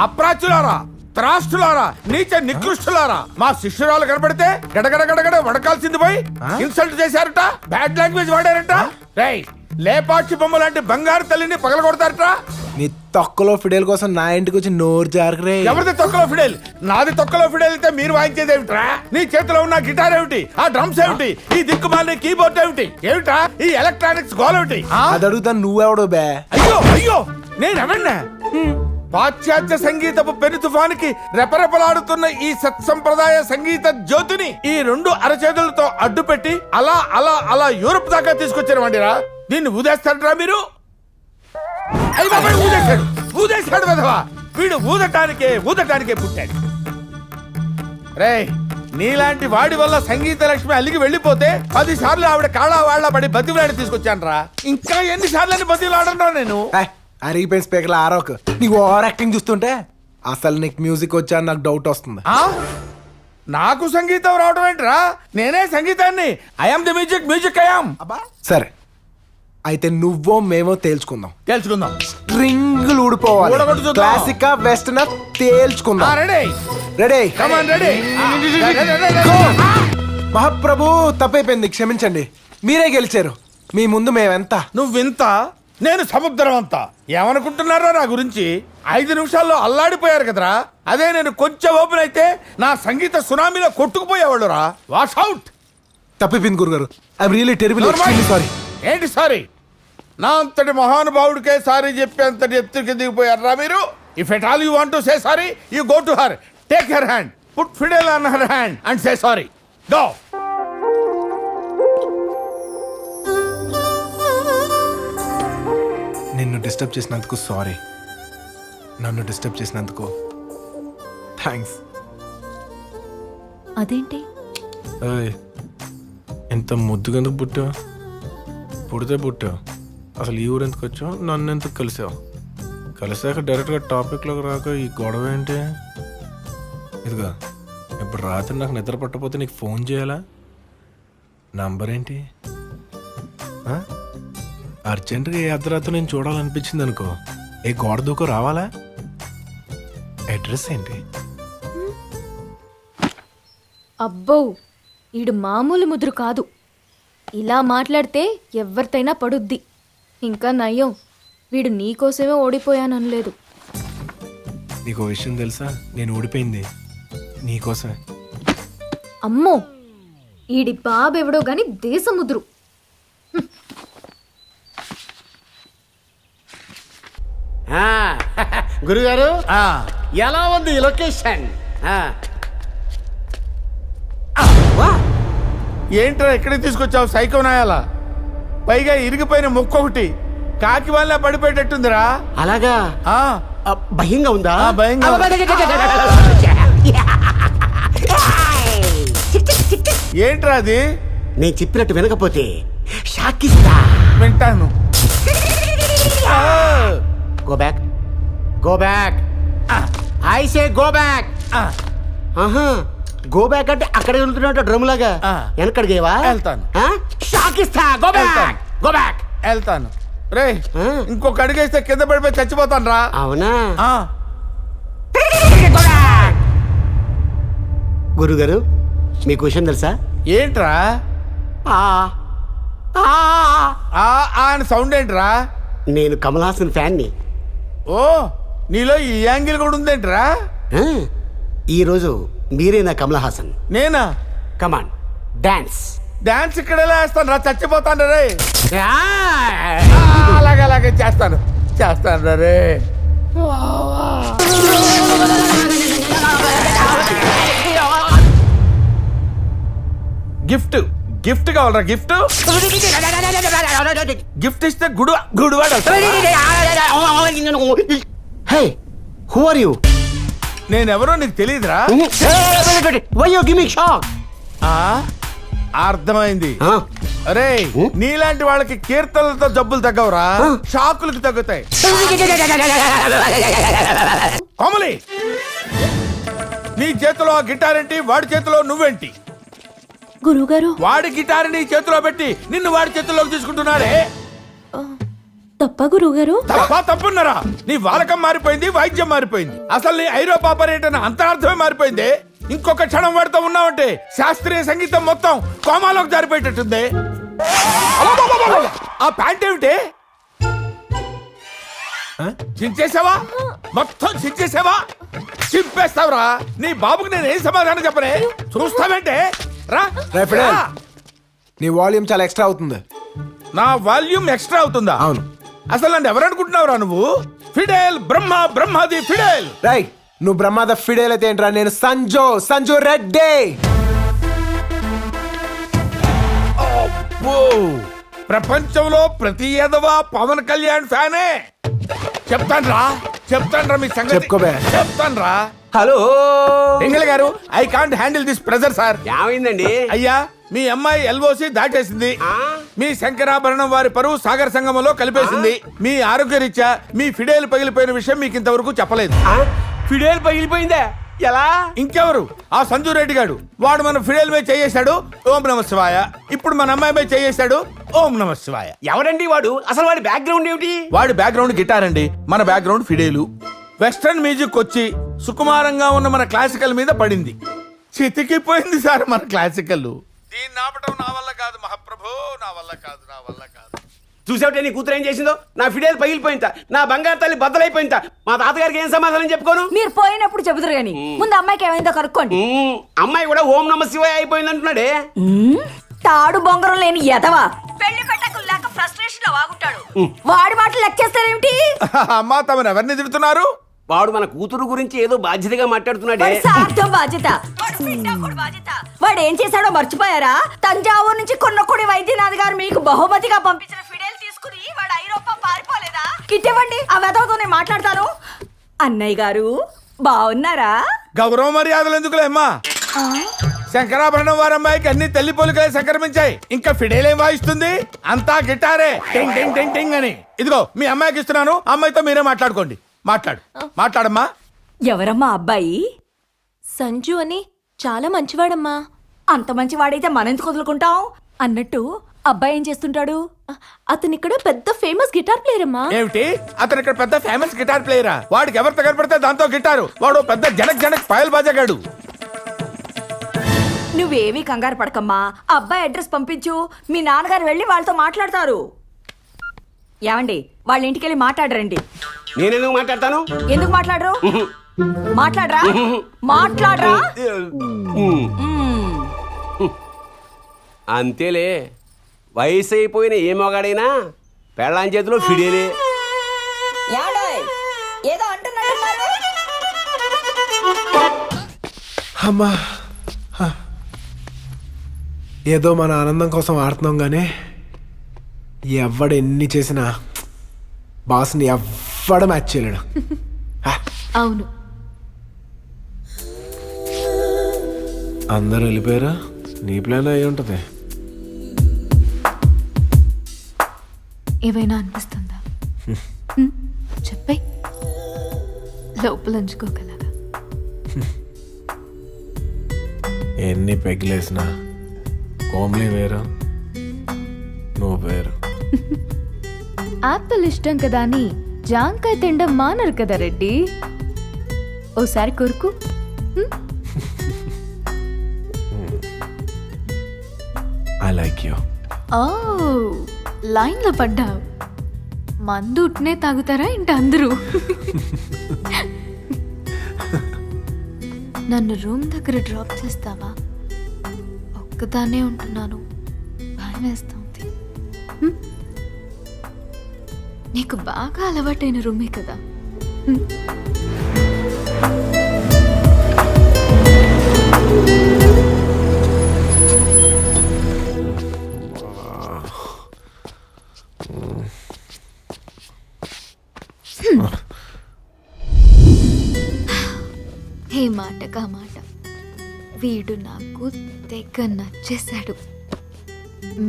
అప్రాచులారా, త్రాష్టులారా, నీచ నికృష్టులారా, మా శిష్యురాలు కనబడితే గడగడ గడగడ వడకాల్సింది పోయి ఇన్సల్ట్ చేశారట, బ్యాడ్ లాంగ్వేజ్ వాడారట. రేయ్, లేపాక్షి బొమ్మ లాంటి బంగారు తల్లిని పగలగొడతారట. నీ తొక్కలో ఫిడేల్ కోసం నా ఇంటికి వచ్చి నోరు జారకరే. ఎవరిది తొక్కలో ఫిడేల్? నాది తొక్కలో ఫిడేల్ అయితే మీరు వాయించేది ఏమిట్రా? నీ చేతిలో ఉన్న గిటార్ ఏమిటి? ఆ డ్రమ్స్ ఏమిటి? ఈ దిక్కుమాలిన కీబోర్డ్ ఏమిటి? ఏమిటా ఈ ఎలక్ట్రానిక్స్ గోల్ ఏమిటి? అది అడుగుతాను, నువ్వెవడో బే? అయ్యో అయ్యో, నేనెవన్నా? పాశ్చాత్య సంగీతపు పెను తుఫానికి రెపరెపలాడుతున్న ఈ సత్సంప్రదాయ సంగీత జ్యోతిని ఈ రెండు అరచేతులతో అడ్డుపెట్టి అలా అలా అలా యూరప్ దాకా తీసుకొచ్చారు వండిరా. దీన్ని ఊదేస్తాడరా మీరు? అయ్య బాబాయ్, ఊదేశాడు వెధవా. వీడు ఊదటానికే పుట్టాడు. రేయ్, నీలాంటి వాడి వల్ల సంగీత లక్ష్మి అలిగి వెళ్ళిపోతే 10 సార్లు ఆవిడ కాళ్ళ వాళ్ళ పడి బతిలాడి తీసుకొచ్చాను రా. ఇంకా ఎన్ని సార్లు బతిలాడరా నేను? అరిగిపోయిన స్పీకర్లు ఆరోక్. నీకు ఓవర్ యాక్టింగ్ చూస్తుంటే అసలు నీకు మ్యూజిక్ వచ్చా నాకు డౌట్ వస్తుంది. నాకు సంగీతం రావడం ఏంట్రా? నేనే సంగీతాన్ని. I'm the music I'm. సరే, అయితే నువ్వో మేమో తేల్చుకుందాం. స్ట్రింగులు ఊడిపోవాలి. క్లాసిక్ వెస్టర్న్ తేల్చుకుందాం. రెడీ? మహాప్రభు, తప్పైపోయింది, క్షమించండి. మీరే గెలిచారు. మీ ముందు మేమెంత? నువ్వింత, నేను సముద్రం అంతా. ఏమనుకుంటున్నారా నా గురించి? 5 నిమిషాల్లో అల్లాడిపోయారు కదరా. అదే నేను కొంచెం ఓపెన్ అయితే నా సంగీత సునామీలో కొట్టుకుపోయేవాళ్ళు రా. Wash out. తప్పిపోయింది గురుగారు. I'm really terrible. సారీ. ఏంటి సారీ? నా అంతటి మహానుభావుడికే సారీ చెప్పేంతటి ఎత్తుకి దిగిపోయారా మీరు? If at all you want to say sorry, you go to her, take her hand, put fiddle on her hand and say sorry. Go. నిన్ను disturb చేసినందుకు sorry. నన్ను disturb చేసినందుకు thanks. అదేంటి ఎంత ముద్దుగా ఎందుకు పుట్టావు? పుట్టావు అసలు ఈ ఊరు ఎందుకు వచ్చావు? నన్ను ఎందుకు కలిసావు? కలిసాక డైరెక్ట్గా టాపిక్లోకి రాక ఈ గొడవ ఏంటి? ఇదిగా ఇప్పుడు రాత్రి నాకు నిద్ర పట్టకపోతే నీకు ఫోన్ చేయాలా? నంబర్ ఏంటి? అర్జెంటుగా ఏ అర్ధరాత్రి నేను చూడాలనిపించింది అనుకో, ఏ గోడ దూకో రావాలా? అడ్రస్ ఏంటి? అబ్బో, ఈడు మామూలు ముదురు కాదు. ఇలా మాట్లాడితే ఎవరితైనా పడుద్ది. ఇంకా నయ్యం, వీడు నీకోసమే ఓడిపోయాననలేదు. నీకు విషయం తెలుసా? నేను ఓడిపోయింది నీకోసమే. అమ్మో, ఈడి బాబెవడో గాని దేశముద్రు. గురుగారు, ఎలా ఉంది ఈ లొకేషన్? ఏంట్రా ఎక్కడికి తీసుకొచ్చావు సైకో నాయాలా? పైగా ఇరిగిపోయిన ముక్కొకటి కాకి వాళ్ళ పడిపోయేటట్టుందిరా. అలాగా? భయంగా ఉందా? భయంగా. ఏంట్రా అది? నేను చెప్పినట్టు వినకపోతే షాకిస్తా. వింటాను. Go back, go back. I say go back. Go back అంటే అక్కడే వెళ్తున్నట్టు డ్రమ్ లాగా వెనకడిగేవా? వెళ్తాను. షాకిస్తా. Go back, go back. వెళ్తాను. రే, ఇంకొక అడిగేస్తే కింద పడిపోయి చచ్చిపోతాను రా. అవునా? గురుగారు, మీకు విషయం తెలుసా? ఏంట్రా అని సౌండ్ ఏంట్రా? నేను కమల్ హాసన్ ఫ్యాన్ని. ఓ, నీలో ఈ యాంగిల్ కూడా ఉందేంట్రా? ఈరోజు మీరే నా కమల్ హాసన్. నేనా? కమాన్, డాన్స్. డాన్స్ ఇక్కడ ఎలా వేస్తాను రా? చచ్చిపోతాను రే. అలాగే చేస్తాను రే. గిఫ్ట్ కావాలరా? గిఫ్ట్ ఇస్తే గుడివాడు. Hey, who are you? నేనెవరో నీకు తెలియదురా? Why you give me shock? అర్థమైంది. అరే, నీలాంటి వాళ్ళకి కీర్తనలతో జబ్బులు తగ్గవురా, షాకులకి తగ్గుతాయి. కోమలి, నీ చేతిలో ఆ గిటార్ ఏంటి? వాడి చేతిలో నువ్వేంటి? గురుగారు, వాడి గిటార్ నీ చేతిలో పెట్టి నిన్ను వాడి చేతిలోకి తీసుకుంటున్నాడే. తప్ప గురువుగారు? తప్పున్నారా? నీ వాలకం మారిపోయింది, వాయిద్యం మారిపోయింది, అసలు నీ ఐరోపా పర్యటన అంతరార్థమే మారిపోయింది. ఇంకొక క్షణం వాడుతూ ఉన్నావంటే శాస్త్రీయ సంగీతం మొత్తం కోమాలోకి జారిపోయేటట్టుంది. ఆ ప్యాంట్ ఏమిటి? చించేసావా? మొత్తం చించేసావా? చింపేస్తావురా? నీ బాబుకి నేను ఏం సమాధానం చెప్పనే? చూస్తావేంటే? రా. నీ వాల్యూమ్ చాలా ఎక్స్ట్రా అవుతుంది. నా వాల్యూమ్ ఎక్స్ట్రా అవుతుందా? అవును. అసలు నన్ను ఎవరనుకుంటున్నావురా నువ్వు? ఫిడేల్, బ్రహ్మాది ఫిడేల్. రై, నువ్వు బ్రహ్మాద ఫిడేల్ అయితే ఏంట్రా? నేను సంజు రెడ్డి. ఓ, ప్రపంచంలో ప్రతి ఎదవా పవన్ కళ్యాణ్ ఫ్యానే. చెప్తాన్రా మీ సంగతి. చెప్పుకోబే. చెప్తాన్రా. హలో ఎంగళ గారు, I can't handle this pressure sir. ఏమైందండి? అయ్యా, మీ అమ్మాయి ఎల్ఓసి దాటేసింది. మీ శంకరాభరణం వారి పరువు సాగర సంగమంలో కలిపేసింది. మీ ఆరోగ్యరీత్యా మీ ఫిడేలు పగిలిపోయిన విషయం మీకు ఇంతవరకు చెప్పలేదు. ఫిడేల్ పగిలిపోయిందా? ఎలా? ఇంకెవరు? ఆ సంజు రెడ్డి గాడు. వాడు మన ఫిడేల్ మీద చేయేశాడు, ఓం నమ శివాయ. ఇప్పుడు మన అమ్మాయి మీద చేయేశాడు, ఓం నమ శివాయ. ఎవడండి వాడు? అసలు వాడి బ్యాక్గ్రౌండ్ ఏమిటి? వాడి బ్యాక్గ్రౌండ్ గిటార్ అండి, మన బ్యాక్గ్రౌండ్ ఫిడేలు. వెస్ట్రన్ మ్యూజిక్ వచ్చి సుకుమారంగా ఉన్న మన క్లాసికల్ మీద పడింది. చితికిపోయింది సార్ మన క్లాసికల్. దీన్ని ఆపటం నా వల్ల కాదు మహాప్రభు, నా వల్ల కాదు. చూసావుటే నీ కూతురు ఏం చేసిందో? నా ఫిడేల్ పగిలిపోయిందా, నా బంగారు తల్లి బద్దలైపోయిందా, మా తాతగారికి ఏం సమాధానం చెప్పుకోను? మీరు పోయినప్పుడు చెబుతారు గాని ముందు అమ్మాయికి ఏమైందో కనుక్కోండి. అమ్మాయి కూడా ఓం నమ శివాయ అయిపోయింది అంటున్నాడే. తాడు బొంగరం లేని ఎదవా పెళ్లి పెట్టకుల్లాక ఫ్రస్ట్రేషన్ లో వాగుంటాడు. వాడి మాటలు లెక్కేస్తారేమిటి? అమ్మా, తమను ఎవరిని తిడుతున్నారు? వాడు మన కూతురు గురించి ఏదో బాధ్యతగా మాట్లాడుతున్నాడే. వాడి సార్థం బాధ్యత. వాడు ఏం చేశాడో మర్చిపోయారా? తంజావూరు నుంచి కొన్నకొడి వైద్యనాథ్ గారు మీకు బహుమతిగా పంపించిన ఫిడేల్ తీసుకుని వాడు ఐరోపా పారిపోలేదా? కిట్టేవండి, ఆ వెదవతో నేను మాట్లాడతాను. అన్నయ్య గారు బాగున్నారా? గౌరవ మర్యాదలు ఎందుకులే అమ్మా. శంకరాభరణం వారి అమ్మాయికి అన్ని తల్లి పోలికలే సంక్రమించాయి. ఇంకా ఫిడేల్ ఏం వాయిస్తుంది? అంతా గిటారే, టింగ్ టింగ్ టింగ్ టింగ్ అని. ఇదిగో మీ అమ్మాయికి ఇస్తున్నాను, అమ్మాయితో మీరే మాట్లాడుకోండి. మాట్లాడమ్మా. ఎవరమ్మా అబ్బాయి? సంజు అని చాలా మంచివాడమ్మా. అంత మంచివాడైతే మనెందుకు వదులుకుంటాం? అన్నట్టు అబ్బాయి ఏం చేస్తుంటాడు? అతను ఇక్కడ పెద్ద ఫేమస్ గిటార్ ప్లేయర్ అమ్మా. ఏమిటి? అతను ఇక్కడ పెద్ద ఫేమస్ గిటార్ ప్లేయరా? వాడికి ఎవరితో కనపడితే దాంతో గిటారు. వాడు పెద్ద జనక్ పాయల్ బాజాగాడు. నువ్వేమీ కంగారు పడకమ్మా. అబ్బాయి అడ్రస్ పంపించు, మీ నాన్నగారు వెళ్ళి వాళ్ళతో మాట్లాడతారు. ఏమండి, వాళ్ళ ఇంటికి వెళ్ళి మాట్లాడరండి. నేనెందుకు మాట్లాడతాను? ఎందుకు మాట్లాడరు? మాట్లాడరా? అంతేలే, వయసు అయిపోయిన ఏ మొగాడైనా పెళ్ళాం చేతిలో ఫిడేలే. ఏదో అంటున్నారు. అమ్మా, ఏదో మన ఆనందం కోసం ఆడుతున్నాం కానీ ఎవడు ఎన్ని చేసినా బాస్ని ఎవ్వడు మ్యాచ్ చేయలేడు. అవును. అందరూ వెళ్ళిపోయారా? నీ ప్లాన్ అయి ఉంటుంది. ఏవైనా అనిపిస్తుందా? చెప్పే, లోపలంచుకోగలగా. ఎన్ని పెగిలేసినా కోమ్లీ వేరు, నువ్వు వేరు. యాపిల్ ఇష్టం కదా అని జాంకాయ తినడం మానరు కదా రెడ్డి. ఓసారి కొరుకు. I like you. ఓ, లైన్ లో పడ్డావు. మందు ఉట్నే తాగుతారా ఇంట అందరూ? నన్ను రూమ్ దగ్గర డ్రాప్ చేస్తావా? ఒక్కదాన్నే ఉంటున్నాను, భయం వేస్తుంది. నీకు బాగా అలవాటైన రూమే కదా. ఏ మాట కా మాట, వీడు నాకు తెగ నచ్చేశాడు.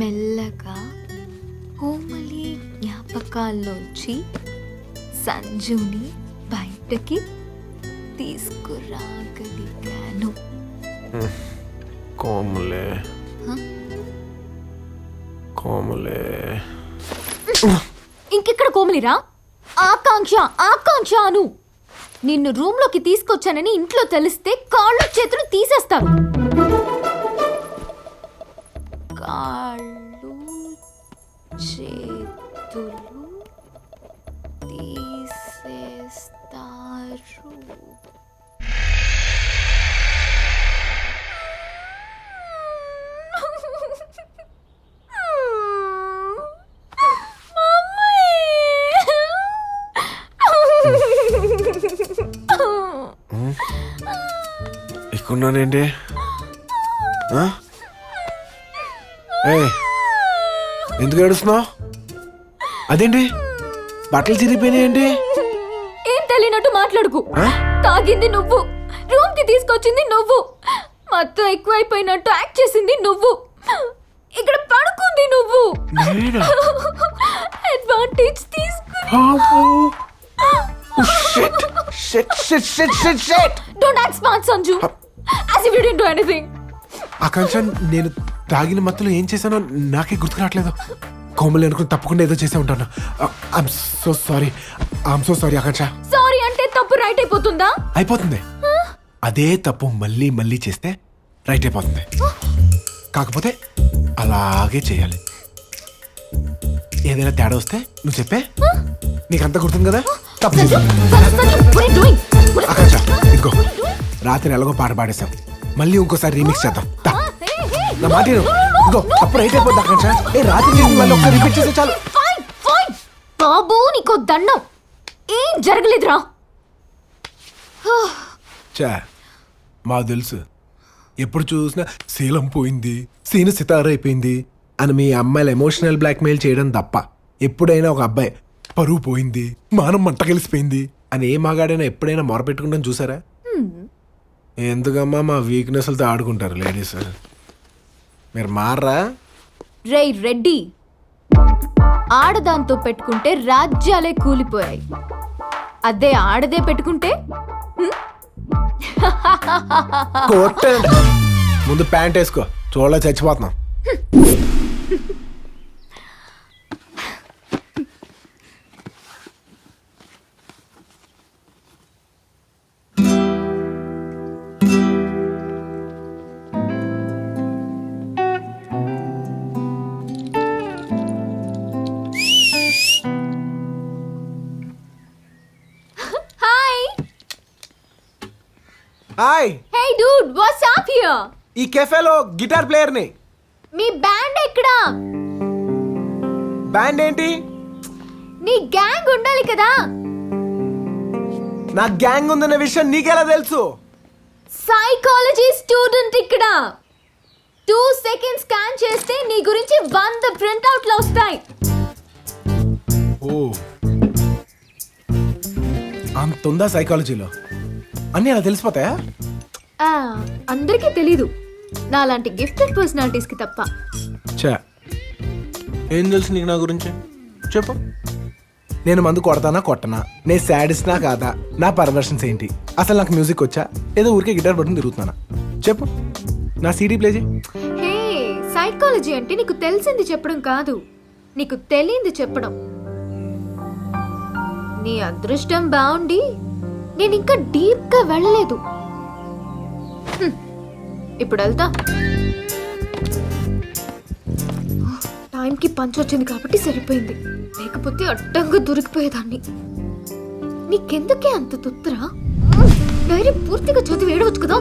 మెల్లగా కోమలి జ్ఞాపకాల్లోంచి సంజుని బయటకి తీసుకురాగలిగాను. కోమలే కోమలే ఇంకెక్కడ కోమలిరా? ఆకాంక్ష ఆకాంక్ష అను. నిన్ను రూమ్లోకి తీసుకొచ్చానని ఇంట్లో తెలిస్తే కాళ్ళు చేతులు తీసేస్తాను. కాళ్ళు చేతులు తీసేస్తారు. ఎక్కున్నానేంటి? ఎందుకు ఏడుస్తున్నావు? అదేంటి బట్టలు చిరిగిపోయినాయేంటి? ఏం తెలియనట్టు మాట్లాడుకు. తాగింది నువ్వు, రూమ్ కి తీసుకొచ్చింది నువ్వు, మొత్తం ఎక్కువైపోయినట్టు యాక్ట్ చేసింది నువ్వు, ఇక్కడ పడుకుంది నువ్వు. Advantage don't act smart Sanju, as if you didn't do anything. ఆకాంక్ష, నేను తాగిన మత్తులో ఏం చేశానో నాకే గుర్తుకు రావట్లేదు. కోమలి అనుకుని తప్పకుండా ఏదో చేసే ఉంటాను. I'm so sorry Akanksha. Sorry అంటే తప్పు రైట్ అయిపోతుందా? అయిపోతుంది. అదే తప్పు మళ్ళీ మళ్ళీ చేస్తే రైట్ అయిపోతుంది. కాకపోతే అలాగే చేయాలి. ఏదైనా తేడా వస్తే నువ్వు చెప్పే, నీకంతా గుర్తుంది కదా. తప్పు ఆకాంక్ష, ఇంకో రాత్రి ఎలాగో పాట పాడేశాం, మళ్ళీ ఇంకోసారి రీమిక్స్ చేద్దాం. నా మాట ఇంకో తప్పు రైట్ అయిపోద్ది ఆకాంక్ష. రాత్రి మళ్ళీ ఒక్క రిపీట్ చేస్తే చాలు. బాబు నీకో దండం, ఏం జరగలేదురా. చా మాకు తెలుసు, ఎప్పుడు చూసినా శీలం పోయింది, సీను సితారైపోయింది అని మీ అమ్మాయిలు ఎమోషనల్ బ్లాక్మెయిల్ చేయడం తప్ప ఎప్పుడైనా ఒక అబ్బాయి పరువు పోయింది, మానం మంట కలిసిపోయింది అని ఏ మగాడైనా ఎప్పుడైనా మొరపెట్టుకుంటాం చూసారా? ఎందుకమ్మా మా వీక్నెస్లతో ఆడుకుంటారు లేడీస్. మీరు మారరా? రేయ్ రెడ్డి, ఆడదాంతో పెట్టుకుంటే రాజ్యాలే కూలిపోయాయి, అదే ఆడదే పెట్టుకుంటే కొట్టండి. ముందు ప్యాంట్ వేసుకో, చూడలే చచ్చిపోతున్నాం. Hi. Hey dude, what's up here? ఈ కెఫేలో గిటార్ ప్లేయర్ ని. మీ బ్యాండ్ ఎక్కడా? బ్యాండ్ ఏంటి? నీ గ్యాంగ్ ఉండాలి కదా. నా గ్యాంగ్ ఉందన్న విషయం నీకెలా తెలుసు? సైకాలజీ స్టూడెంట్ ఇక్కడ. 2 seconds స్కాన్ చేస్తే నీ గురించి 100 ప్రింట్అవుట్లు వస్తాయి. ఓ, అంతుందా సైకాలజీలో? అన్నీ అలా తెలిసిపోతాయా? అందరికీ తెలీదు, నాలాంటి గిఫ్టెడ్ పర్సనాలిటీస్ కి తప్ప. చా, ఏం తెలుసు నీకు నా గురించి? చెప్పు. నేను మందు కొడతానా కొట్టనా, నేను సాడిస్నా కాదా, నా పర్వర్షన్స్ ఏంటి, అసలు నాకు మ్యూజిక్ వచ్చా, ఏదో ఊరికే గిటార్ పట్టుకుని తిరుగుతున్నానా? చెప్పు. నా సీడీ ప్లే చేయి. హే, సైకాలజీ అంటే నీకు తెలిసింది చెప్పడం కాదు, నీకు తెలియంది చెప్పడం. నీ అదృష్టం బాగుండి నేను ఇంకా డీప్ గా వెళ్ళలేదు. ఇప్పుడు వెళ్తా. టైంకి పంచ్ వచ్చింది కాబట్టి సరిపోయింది, లేకపోతే అడ్డంగా దొరికిపోయేదాన్ని. నీకెందుకే అంత తుత్తరా? డైరీ పూర్తిగా చదివి ఏడవచ్చు కదా.